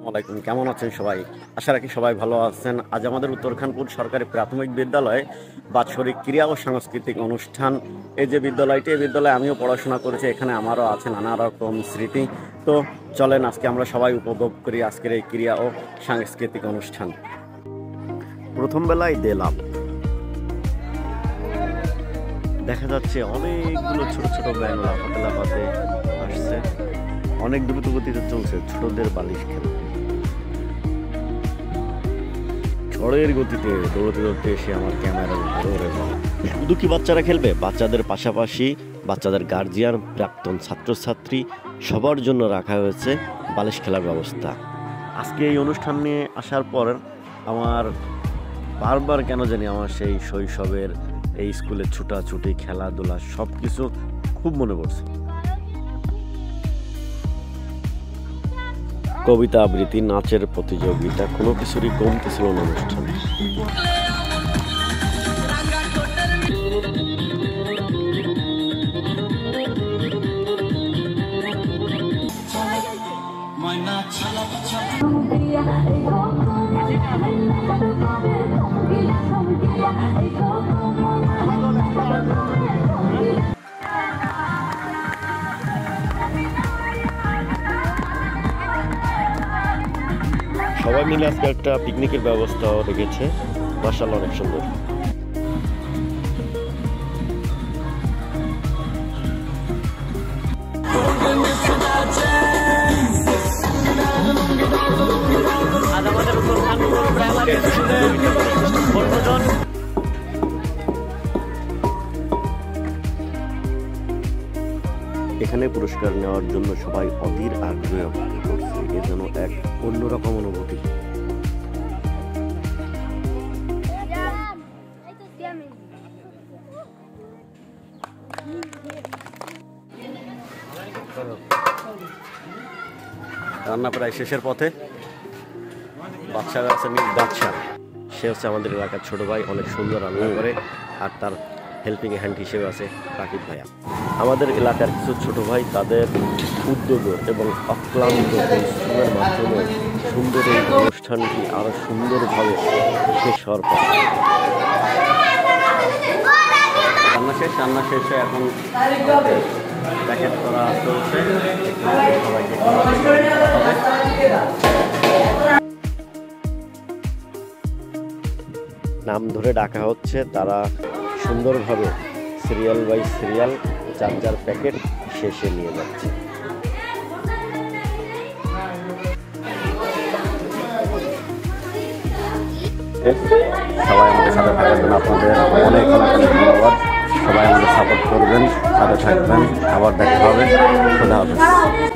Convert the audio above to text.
আলাইকুম, কেমন আছেন সবাই? আশা রাখি সবাই ভালো আছেন। আজ আমাদের উত্তরখানপুর সরকারি প্রাথমিক বিদ্যালয়ে বাৎসরিক ক্রীড়া ও সাংস্কৃতিক অনুষ্ঠান। এই যে বিদ্যালয়টি, এই বিদ্যালয়ে আমিও পড়াশোনা করেছি, এখানে আমারও আছে নানা রকম স্মৃতি। তো চলেন আজকে আমরা সবাই উপভোগ করি আজকের এই ক্রীড়া ও সাংস্কৃতিক অনুষ্ঠান। প্রথম বেলায় দেলাম দেখা যাচ্ছে অনেকগুলো ছোট ছোট ব্যাঙ লাফাতে লাফাতে আসছে, অনেক দ্রুত গতিতে চলছে ছোটদের বালিশ খেলা। ঝড়ের গতিতে দৌড়তে দৌড়তে এসে আমার ক্যামেরার ধরে যায়। শুধু কি বাচ্চারা খেলবে? বাচ্চাদের পাশাপাশি বাচ্চাদের গার্জিয়ান, প্রাক্তন ছাত্রছাত্রী সবার জন্য রাখা হয়েছে বালিশ খেলার ব্যবস্থা। আজকে এই অনুষ্ঠান নিয়ে আসার পর আমার বারবার কেন জানি আমার সেই শৈশবের এই স্কুলে ছুটাছুটি, খেলাধুলা সব কিছু খুব মনে পড়ছে। কবিতা আবৃত্তি, নাচের প্রতিযোগিতা, কোনো কিছুরই কমতি ছিল না অনুষ্ঠানে। সবাই মিলে আজকে একটা পিকনিকের ব্যবস্থা রেখেছে, মাশাআল্লাহ অনেক সুন্দর। এখানে পুরস্কার নেওয়ার জন্য সবাই অধীর আগ্রহে অপেক্ষা করছে। এ যেন এক অন্যরকম অনুভূতি। রান্না প্রায় শেষের পথে। বাদশা আছে, বাদশা সে হচ্ছে আমাদের এলাকার ছোট ভাই, অনেক সুন্দর রান্না করে, আর তার হেল্পিং হ্যান্ড হিসেবে আছে রাকিব ভাইয়া। আমাদের এলাকার কিছু ছোট ভাই তাদের উদ্যোগ এবং অক্লান্ত পরিশ্রমের মাধ্যমে সুন্দর এই অনুষ্ঠানটি আরো সুন্দরভাবে শেষ হওয়ার পর রান্না শেষে এখন প্যাকেট করা চলছে। সবাইকে নাম ধরে ডাকা হচ্ছে, তারা সুন্দরভাবে সিরিয়াল বাই সিরিয়াল যার যার প্যাকেট শেষে নিয়ে যাচ্ছে। সবাই আমাদের সাথে থাকার জন্য আপনাদের অনেক অনেক ধন্যবাদ। সবাই আমাদের সাপোর্ট করবেন, সাথে থাকবেন। আবার দেখা হবে। খোদা হাফেজ।